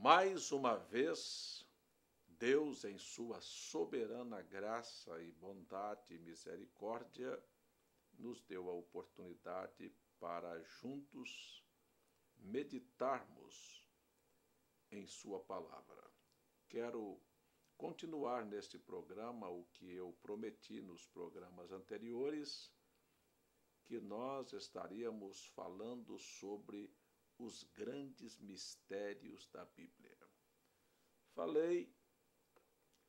Mais uma vez, Deus, em sua soberana graça e bondade e misericórdia, nos deu a oportunidade para juntos meditarmos em sua palavra. Quero continuar neste programa o que eu prometi nos programas anteriores, que nós estaríamos falando sobre os grandes mistérios da Bíblia. Falei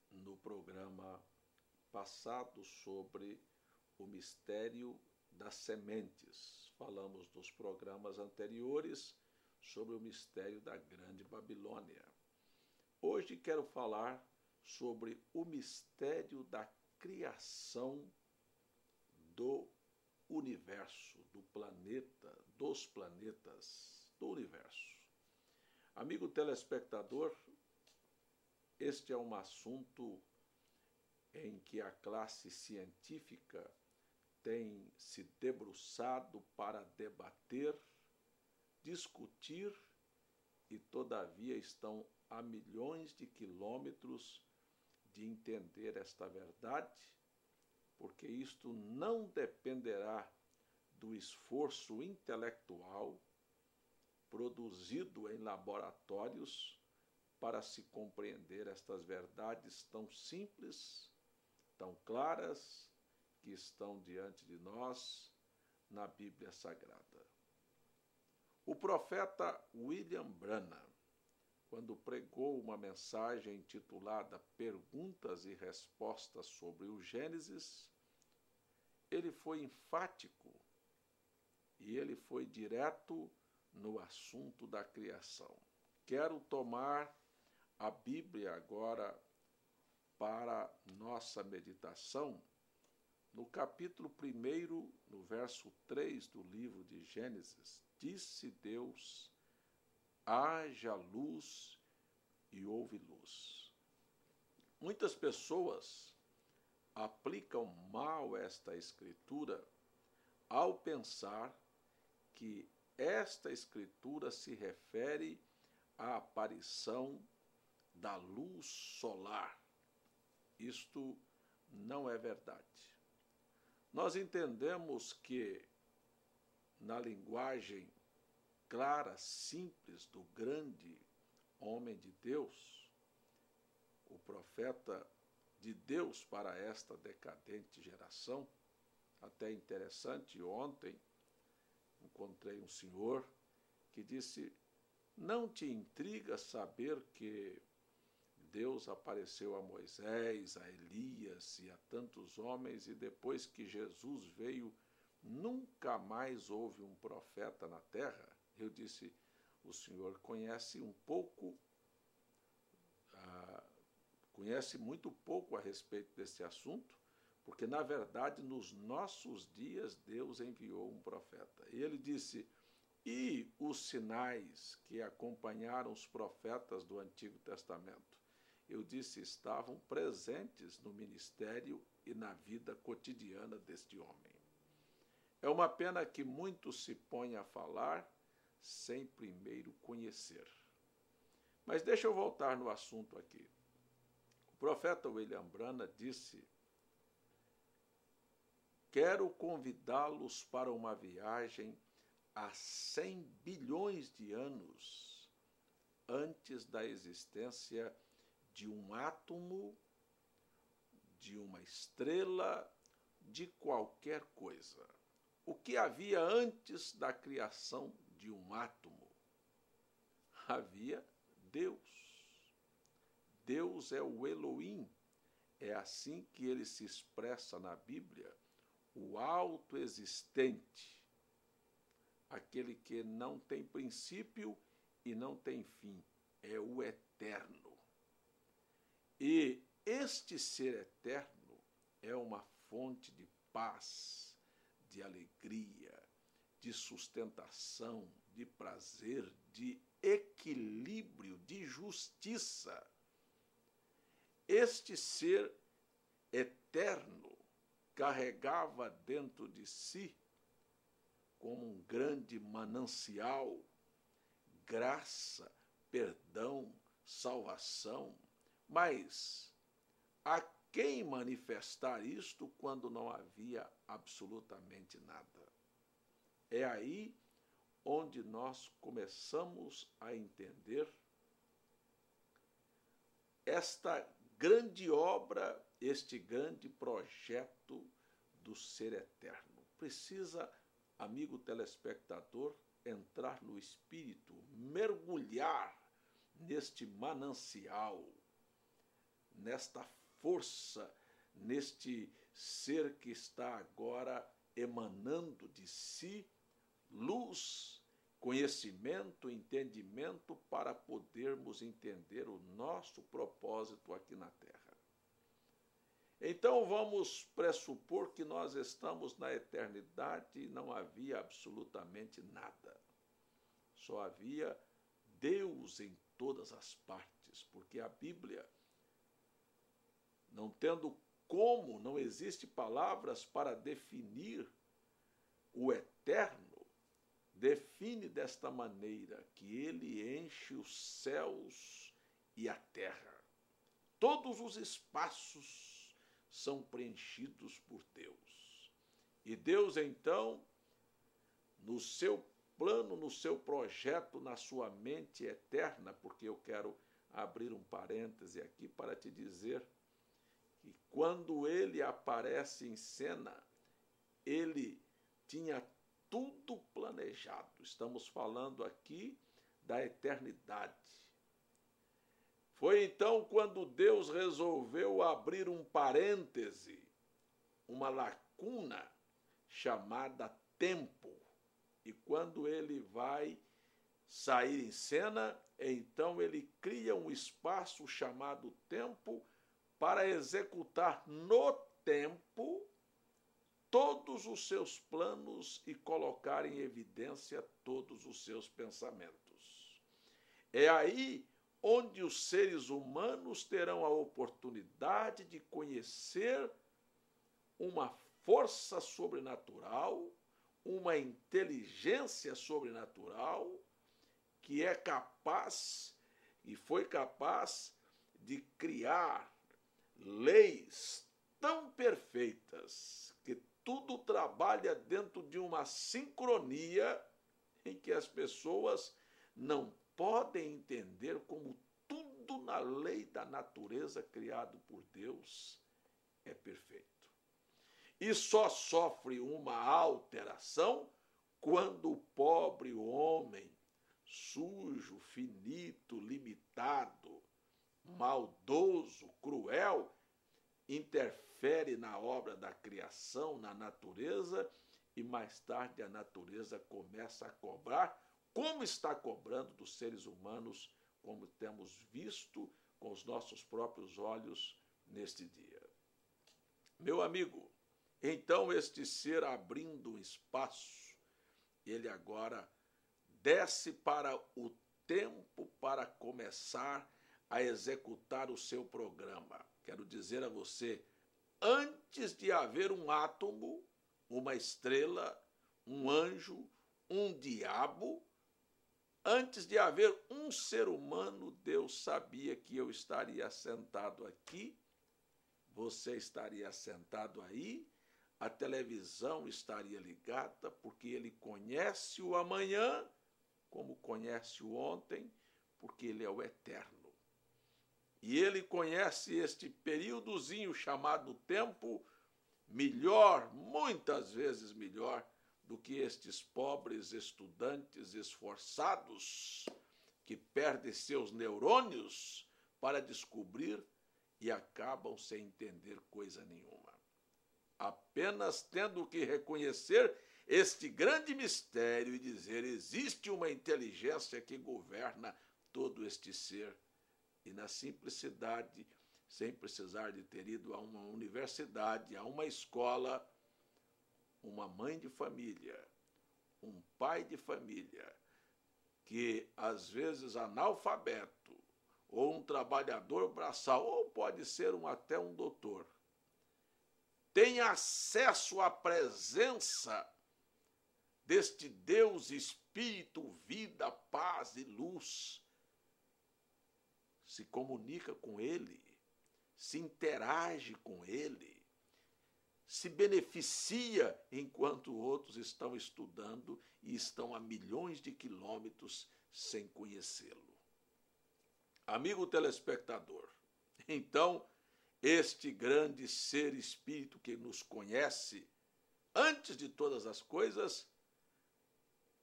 no programa passado sobre o mistério das sementes. Falamos nos programas anteriores sobre o mistério da Grande Babilônia. Hoje quero falar sobre o mistério da criação do universo, do planeta, dos planetas, do universo. Amigo telespectador, este é um assunto em que a classe científica tem se debruçado para debater, discutir e, todavia, estão a milhões de quilômetros de entender esta verdade, porque isto não dependerá do esforço intelectual produzido em laboratórios para se compreender estas verdades tão simples, tão claras, que estão diante de nós na Bíblia Sagrada. O profeta William Branham, quando pregou uma mensagem intitulada Perguntas e Respostas sobre o Gênesis, ele foi enfático e ele foi direto no assunto da criação. Quero tomar a Bíblia agora para nossa meditação, no capítulo 1, no verso 3 do livro de Gênesis. Disse Deus: haja luz e houve luz. Muitas pessoas aplicam mal esta escritura ao pensar que esta escritura se refere à aparição da luz solar. Isto não é verdade. Nós entendemos que, na linguagem clara, simples do grande homem de Deus, o profeta de Deus para esta decadente geração, até interessante, ontem encontrei um senhor que disse: não te intriga saber que Deus apareceu a Moisés, a Elias e a tantos homens, e depois que Jesus veio, nunca mais houve um profeta na terra? Eu disse: o senhor conhece um pouco, conhece muito pouco a respeito desse assunto, porque, na verdade, nos nossos dias, Deus enviou um profeta. E ele disse: e os sinais que acompanharam os profetas do Antigo Testamento? Eu disse: estavam presentes no ministério e na vida cotidiana deste homem. É uma pena que muitos se põem a falar sem primeiro conhecer. Mas deixa eu voltar no assunto aqui. O profeta William Branham disse: quero convidá-los para uma viagem há 100 bilhões de anos antes da existência de um átomo, de uma estrela, de qualquer coisa. O que havia antes da criação de um átomo? Havia Deus. Deus é o Elohim. É assim que ele se expressa na Bíblia, o autoexistente, aquele que não tem princípio e não tem fim, é o eterno. E este ser eterno é uma fonte de paz, de alegria, de sustentação, de prazer, de equilíbrio, de justiça. Este ser eterno carregava dentro de si, como um grande manancial, graça, perdão, salvação, mas a quem manifestar isto quando não havia absolutamente nada? É aí onde nós começamos a entender esta grande obra, este grande projeto do ser eterno. Precisa, amigo telespectador, entrar no Espírito, mergulhar neste manancial, nesta força, neste ser que está agora emanando de si luz, conhecimento, entendimento para podermos entender o nosso propósito aqui na Terra. Então vamos pressupor que nós estamos na eternidade e não havia absolutamente nada. Só havia Deus em todas as partes, porque a Bíblia, não tendo como, não existe palavras para definir o eterno, define desta maneira que ele enche os céus e a terra. Todos os espaços são preenchidos por Deus. E Deus, então, no seu plano, no seu projeto, na sua mente eterna, porque eu quero abrir um parêntese aqui para te dizer que quando ele aparece em cena, ele tinha tudo planejado. Estamos falando aqui da eternidade. Foi então quando Deus resolveu abrir um parêntese, uma lacuna chamada tempo. E quando ele vai sair em cena, então ele cria um espaço chamado tempo para executar no tempo todos os seus planos e colocar em evidência todos os seus pensamentos. É aí onde os seres humanos terão a oportunidade de conhecer uma força sobrenatural, uma inteligência sobrenatural que é capaz e foi capaz de criar leis tão perfeitas que tudo trabalha dentro de uma sincronia em que as pessoas não podem entender como tudo na lei da natureza criado por Deus é perfeito. E só sofre uma alteração quando o pobre homem, sujo, finito, limitado, maldoso, cruel, interfere na obra da criação, na natureza, e mais tarde a natureza começa a cobrar, como está cobrando dos seres humanos, como temos visto com os nossos próprios olhos neste dia. Meu amigo, então este ser abrindo um espaço, ele agora desce para o tempo para começar a executar o seu programa. Quero dizer a você, antes de haver um átomo, uma estrela, um anjo, um diabo, antes de haver um ser humano, Deus sabia que eu estaria sentado aqui, você estaria sentado aí, a televisão estaria ligada, porque ele conhece o amanhã, como conhece o ontem, porque ele é o eterno. E ele conhece este períodozinho chamado tempo melhor, muitas vezes melhor, do que estes pobres estudantes esforçados que perdem seus neurônios para descobrir e acabam sem entender coisa nenhuma. Apenas tendo que reconhecer este grande mistério e dizer: existe uma inteligência que governa todo este ser. E na simplicidade, sem precisar de ter ido a uma universidade, a uma escola, uma mãe de família, um pai de família, que às vezes analfabeto, ou um trabalhador braçal, ou pode ser até um doutor, tem acesso à presença deste Deus, Espírito, vida, paz e luz, se comunica com ele, se interage com ele, se beneficia enquanto outros estão estudando e estão a milhões de quilômetros sem conhecê-lo. Amigo telespectador, então, este grande ser espírito que nos conhece, antes de todas as coisas,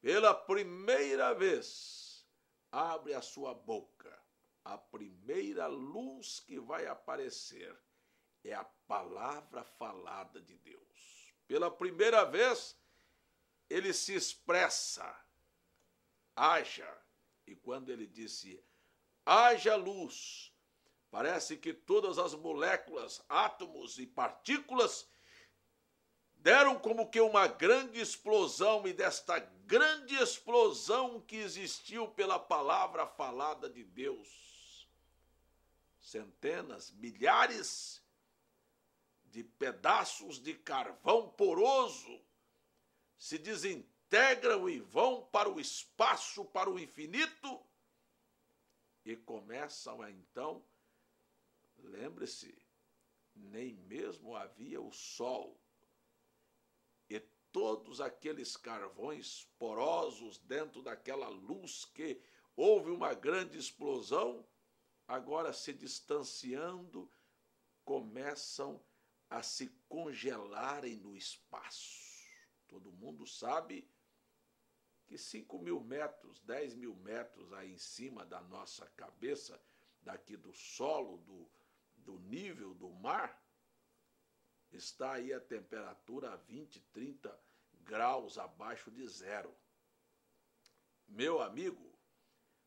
pela primeira vez, abre a sua boca. A primeira luz que vai aparecer é a palavra falada de Deus. Pela primeira vez, ele se expressa, haja. E quando ele disse, haja luz, parece que todas as moléculas, átomos e partículas deram como que uma grande explosão, e desta grande explosão que existiu pela palavra falada de Deus, centenas, milhares de pedaços de carvão poroso se desintegram e vão para o espaço, para o infinito, e começam a então, lembre-se, nem mesmo havia o sol, e todos aqueles carvões porosos dentro daquela luz que houve uma grande explosão, agora se distanciando, começam a se congelarem no espaço. Todo mundo sabe que 5.000 metros, 10.000 metros aí em cima da nossa cabeça, daqui do solo, do nível do mar, está aí a temperatura a 20, 30 graus abaixo de zero. Meu amigo,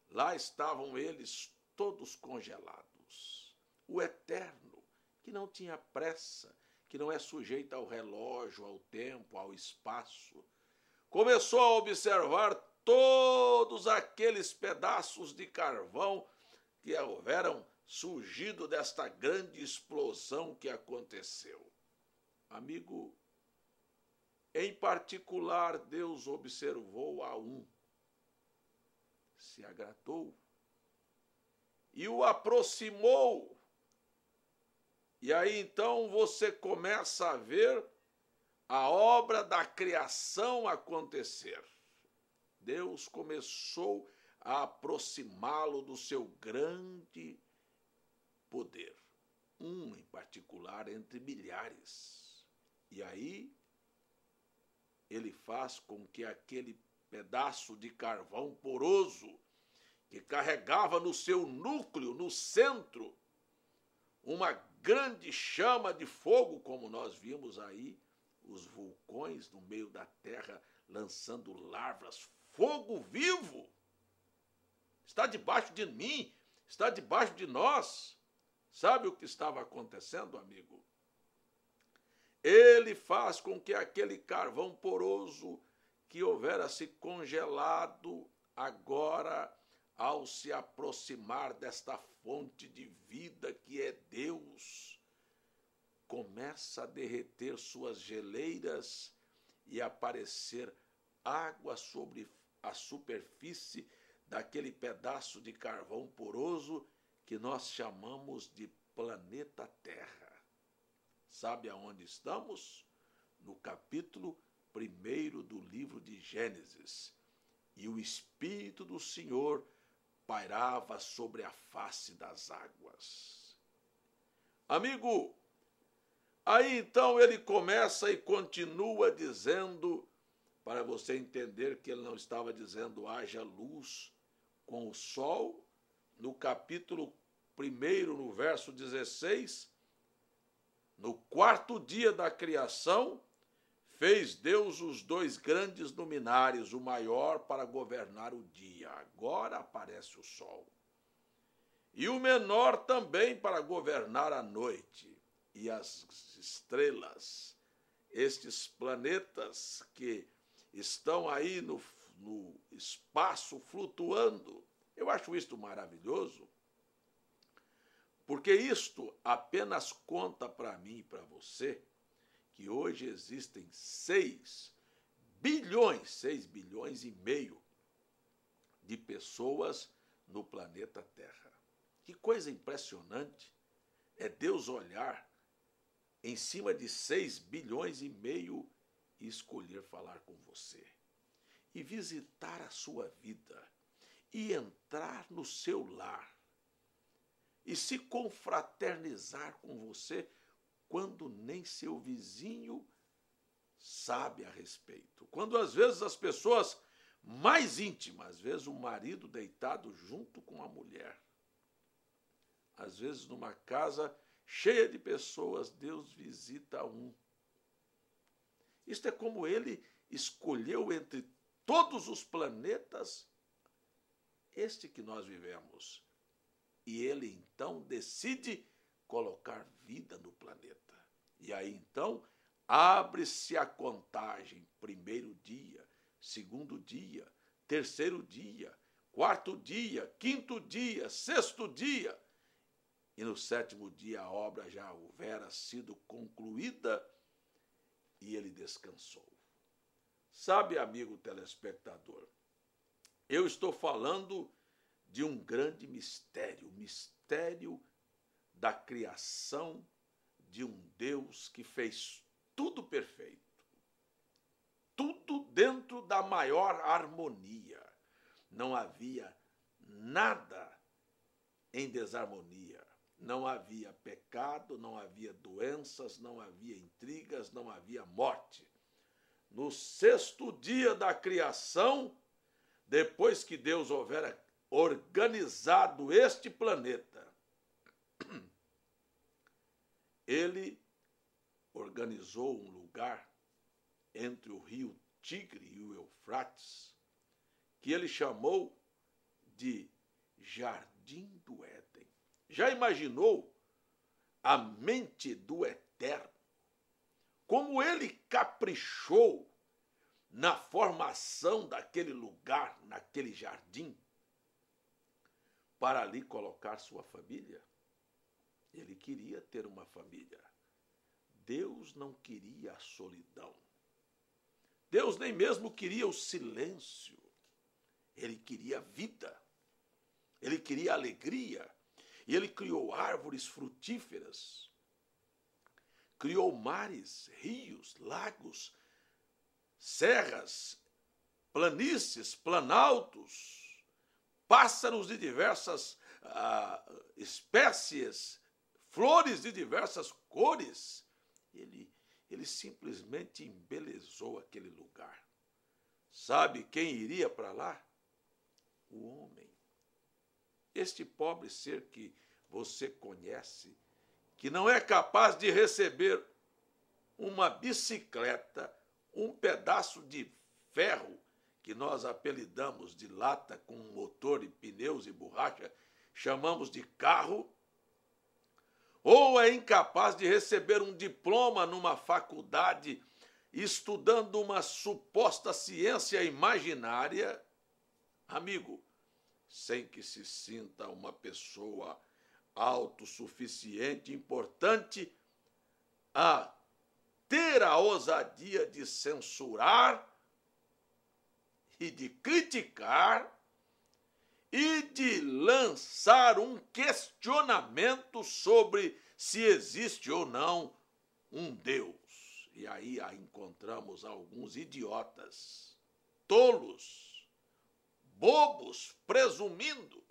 lá estavam eles todos congelados. O eterno, que não tinha pressa, que não é sujeito ao relógio, ao tempo, ao espaço, começou a observar todos aqueles pedaços de carvão que houveram surgido desta grande explosão que aconteceu. Amigo, em particular, Deus observou a um, se agradou e o aproximou. E aí então você começa a ver a obra da criação acontecer. Deus começou a aproximá-lo do seu grande poder, um em particular entre milhares. E aí ele faz com que aquele pedaço de carvão poroso que carregava no seu núcleo, no centro, uma grande chama de fogo, como nós vimos aí, os vulcões no meio da terra lançando larvas, fogo vivo, está debaixo de mim, está debaixo de nós. Sabe o que estava acontecendo, amigo? Ele faz com que aquele carvão poroso que houvera se congelado, agora, ao se aproximar desta fonte de vida que é Deus, começa a derreter suas geleiras e aparecer água sobre a superfície daquele pedaço de carvão poroso que nós chamamos de planeta Terra. Sabe aonde estamos? No capítulo 1 do livro de Gênesis. E o Espírito do Senhor pairava sobre a face das águas. Amigo, aí então ele começa e continua dizendo, para você entender que ele não estava dizendo haja luz com o sol, no capítulo 1, no verso 16, no 4º dia da criação, fez Deus os 2 grandes luminares, o maior para governar o dia. Agora aparece o sol. E o menor também para governar a noite. E as estrelas, estes planetas que estão aí no espaço flutuando. Eu acho isto maravilhoso, porque isto apenas conta para mim e para você que hoje existem 6 bilhões e meio de pessoas no planeta Terra. Que coisa impressionante é Deus olhar em cima de 6,5 bilhões e escolher falar com você. E visitar a sua vida. E entrar no seu lar. E se confraternizar com você quando nem seu vizinho sabe a respeito. Quando às vezes as pessoas mais íntimas, às vezes o marido deitado junto com a mulher, às vezes numa casa cheia de pessoas, Deus visita um. Isto é como ele escolheu entre todos os planetas este que nós vivemos. E ele então decide colocar vida no planeta. E aí então abre-se a contagem, primeiro dia, segundo dia, terceiro dia, quarto dia, quinto dia, sexto dia. E no sétimo dia a obra já houvera sido concluída e ele descansou. Sabe, amigo telespectador, eu estou falando de um grande mistério, o mistério da criação de um Deus que fez tudo perfeito, tudo dentro da maior harmonia. Não havia nada em desarmonia. Não havia pecado, não havia doenças, não havia intrigas, não havia morte. No sexto dia da criação, depois que Deus houvera organizado este planeta, ele organizou um lugar entre o rio Tigre e o Eufrates, que ele chamou de Jardim do Éden. Já imaginou a mente do Eterno? Como ele caprichou na formação daquele lugar, naquele jardim, para ali colocar sua família? Ele queria ter uma família. Deus não queria a solidão. Deus nem mesmo queria o silêncio. Ele queria vida. Ele queria alegria. E ele criou árvores frutíferas. Criou mares, rios, lagos, serras, planícies, planaltos, pássaros de diversas espécies, flores de diversas cores. Ele simplesmente embelezou aquele lugar. Sabe quem iria para lá? O homem. Este pobre ser que você conhece, que não é capaz de receber uma bicicleta, um pedaço de ferro, que nós apelidamos de lata com motor e pneus e borracha, chamamos de carro, ou é incapaz de receber um diploma numa faculdade estudando uma suposta ciência imaginária, amigo, sem que se sinta uma pessoa autossuficiente, importante, a ter a ousadia de censurar e de criticar e de lançar um questionamento sobre se existe ou não um Deus. E aí encontramos alguns idiotas, tolos, bobos, presumindo,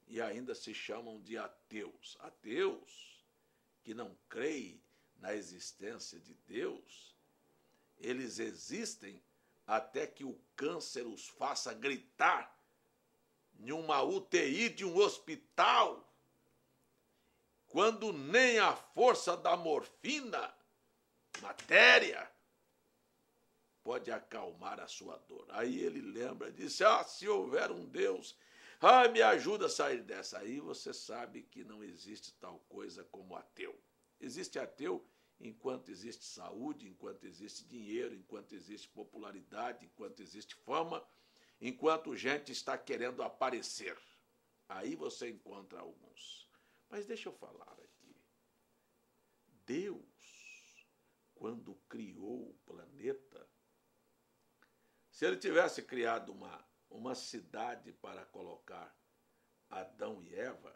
e ainda se chamam de ateus. Ateus que não creem na existência de Deus, eles existem até que o câncer os faça gritar em uma UTI de um hospital, quando nem a força da morfina, matéria, pode acalmar a sua dor. Aí ele lembra, diz, se houver um Deus, me ajuda a sair dessa. Aí você sabe que não existe tal coisa como ateu. Existe ateu enquanto existe saúde, enquanto existe dinheiro, enquanto existe popularidade, enquanto existe fama, enquanto gente está querendo aparecer. Aí você encontra alguns. Mas deixa eu falar aqui. Deus, quando criou o planeta, se ele tivesse criado uma cidade para colocar Adão e Eva,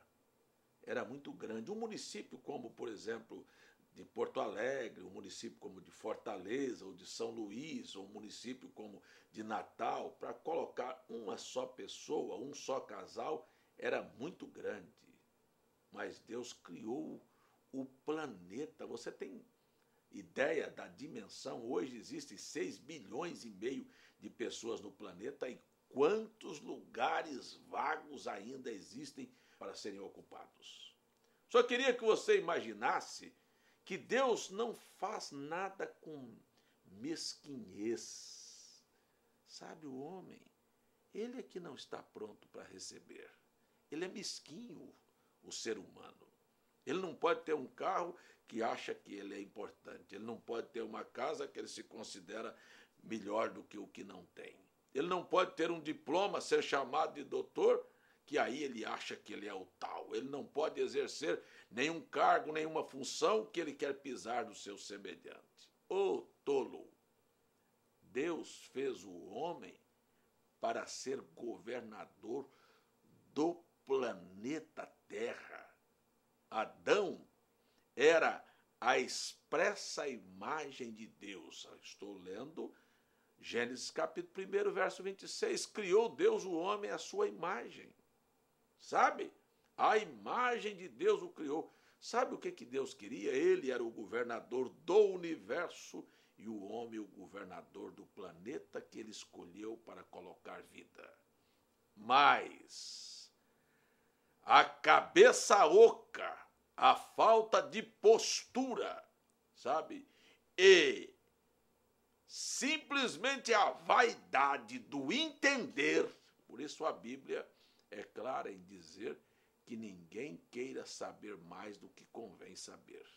era muito grande. Um município como, por exemplo, de Porto Alegre, um município como de Fortaleza, ou de São Luís, ou um município como de Natal, para colocar uma só pessoa, um só casal, era muito grande. Mas Deus criou o planeta. Você tem ideia da dimensão? Hoje existem 6 bilhões e meio de pessoas no planeta e quantos lugares vagos ainda existem para serem ocupados. Só queria que você imaginasse que Deus não faz nada com mesquinhez. Sabe, o homem, ele é que não está pronto para receber. Ele é mesquinho, o ser humano. Ele não pode ter um carro que acha que ele é importante. Ele não pode ter uma casa que ele se considera melhor do que o que não tem. Ele não pode ter um diploma, ser chamado de doutor, que aí ele acha que ele é o tal. Ele não pode exercer nenhum cargo, nenhuma função que ele quer pisar do seu semelhante. Ô tolo! Deus fez o homem para ser governador do planeta Terra. Adão era a expressa imagem de Deus. Estou lendo Gênesis capítulo 1, verso 26. Criou Deus o homem à sua imagem. Sabe? A imagem de Deus o criou. Sabe o que Deus queria? Ele era o governador do universo e o homem o governador do planeta que ele escolheu para colocar vida. Mas a cabeça oca, a falta de postura, sabe? E simplesmente a vaidade do entender. Por isso a Bíblia é clara em dizer que ninguém queira saber mais do que convém saber.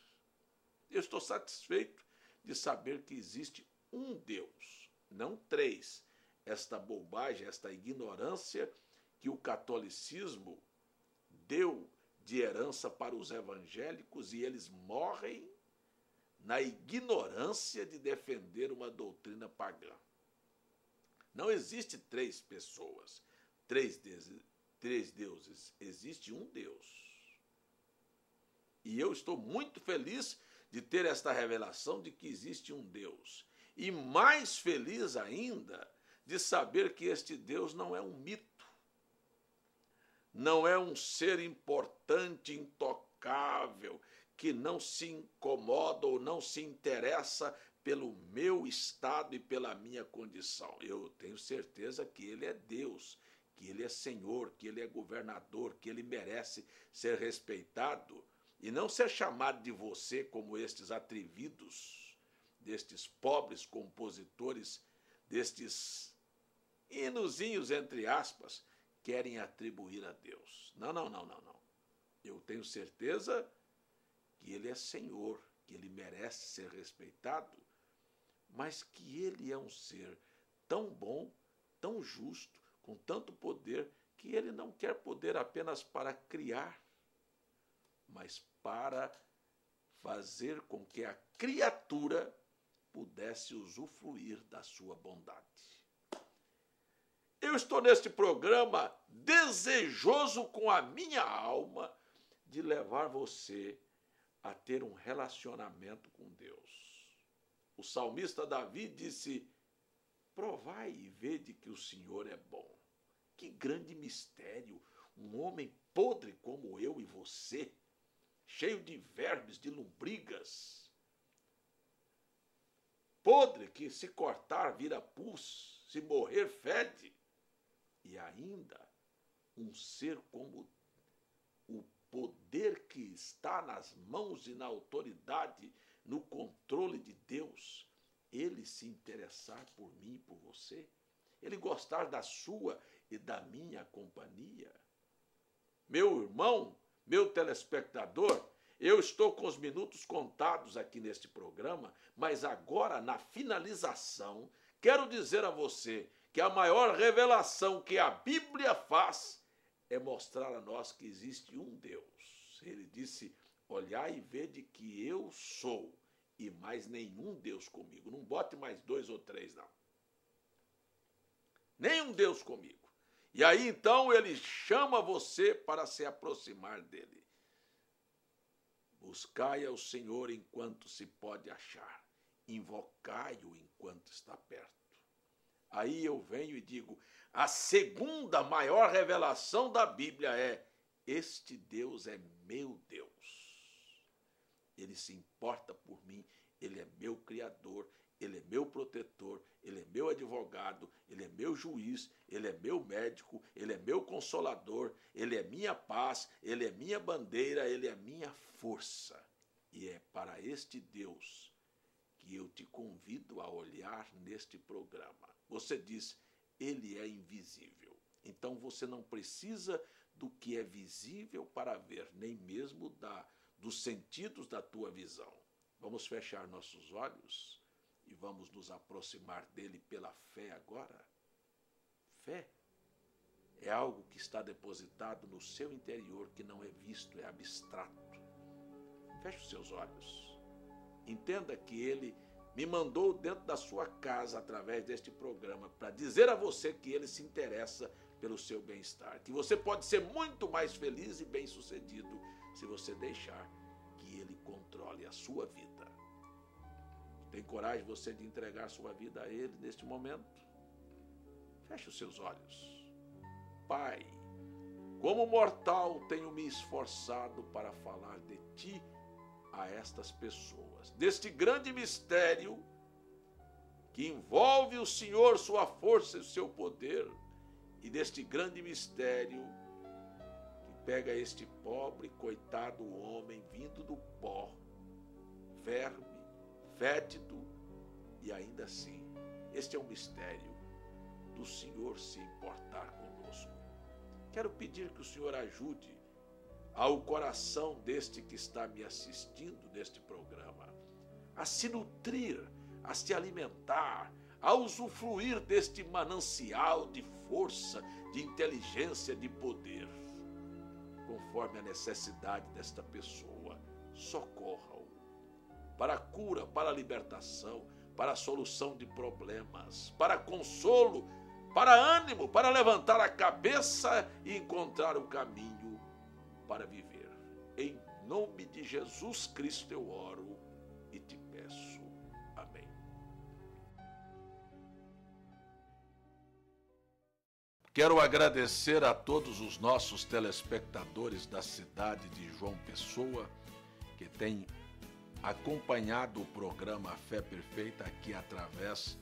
Eu estou satisfeito de saber que existe um Deus, não 3. Esta bobagem, esta ignorância que o catolicismo deu de herança para os evangélicos e eles morrem na ignorância de defender uma doutrina pagã. Não existe 3 pessoas, 3 deuses, existe um Deus. E eu estou muito feliz de ter esta revelação de que existe um Deus. E mais feliz ainda de saber que este Deus não é um mito. Não é um ser importante, intocável, que não se incomoda ou não se interessa pelo meu estado e pela minha condição. Eu tenho certeza que ele é Deus, que ele é Senhor, que ele é governador, que ele merece ser respeitado e não ser chamado de você como estes atrevidos, destes pobres compositores, destes hinozinhos, entre aspas, querem atribuir a Deus. Não. Eu tenho certeza que ele é Senhor, que ele merece ser respeitado, mas que ele é um ser tão bom, tão justo, com tanto poder, que ele não quer poder apenas para criar, mas para fazer com que a criatura pudesse usufruir da sua bondade. Eu estou neste programa desejoso com a minha alma de levar você a ter um relacionamento com Deus. O salmista Davi disse: provai e vede que o Senhor é bom. Que grande mistério, um homem podre como eu e você, cheio de vermes, de lombrigas, podre que se cortar vira pus, se morrer fede, e ainda um ser como o poder que está nas mãos e na autoridade, no controle de Deus, ele se interessar por mim e por você, ele gostar da sua e da minha companhia. Meu irmão, meu telespectador, eu estou com os minutos contados aqui neste programa, mas agora, na finalização, quero dizer a você que a maior revelação que a Bíblia faz é mostrar a nós que existe um Deus. Ele disse: olhai e vede que eu sou, e mais nenhum Deus comigo. Não bote mais 2 ou 3, não. Nenhum Deus comigo. E aí, então, ele chama você para se aproximar dele. Buscai ao Senhor enquanto se pode achar, invocai-o enquanto está perto. Aí eu venho e digo, a segunda maior revelação da Bíblia é: este Deus é meu Deus. Ele se importa por mim, ele é meu Criador, ele é meu protetor, ele é meu advogado, ele é meu juiz, ele é meu médico, ele é meu consolador, ele é minha paz, ele é minha bandeira, ele é minha força. E é para este Deus que eu te convido a olhar neste programa. Você diz, ele é invisível. Então você não precisa do que é visível para ver, nem mesmo dos sentidos da tua visão. Vamos fechar nossos olhos e vamos nos aproximar dele pela fé agora. Fé é algo que está depositado no seu interior, que não é visto, é abstrato. Feche os seus olhos. Entenda que ele me mandou dentro da sua casa, através deste programa, para dizer a você que ele se interessa pelo seu bem-estar, que você pode ser muito mais feliz e bem-sucedido se você deixar que ele controle a sua vida. Tem coragem você de entregar sua vida a ele neste momento? Feche os seus olhos. Pai, como mortal tenho me esforçado para falar de ti a estas pessoas, deste grande mistério que envolve o Senhor, sua força e o seu poder, e deste grande mistério que pega este pobre, coitado homem vindo do pó, verme, fétido, e ainda assim, este é um mistério do Senhor se importar conosco. Quero pedir que o Senhor ajude ao coração deste que está me assistindo neste programa a se nutrir, a se alimentar, a usufruir deste manancial de força, de inteligência, de poder, conforme a necessidade desta pessoa. Socorra-o para a cura, para a libertação, para a solução de problemas, para consolo, para ânimo, para levantar a cabeça e encontrar o caminho para viver. Em nome de Jesus Cristo eu oro e te peço. Amém. Quero agradecer a todos os nossos telespectadores da cidade de João Pessoa, que têm acompanhado o programa Fé Perfeita aqui através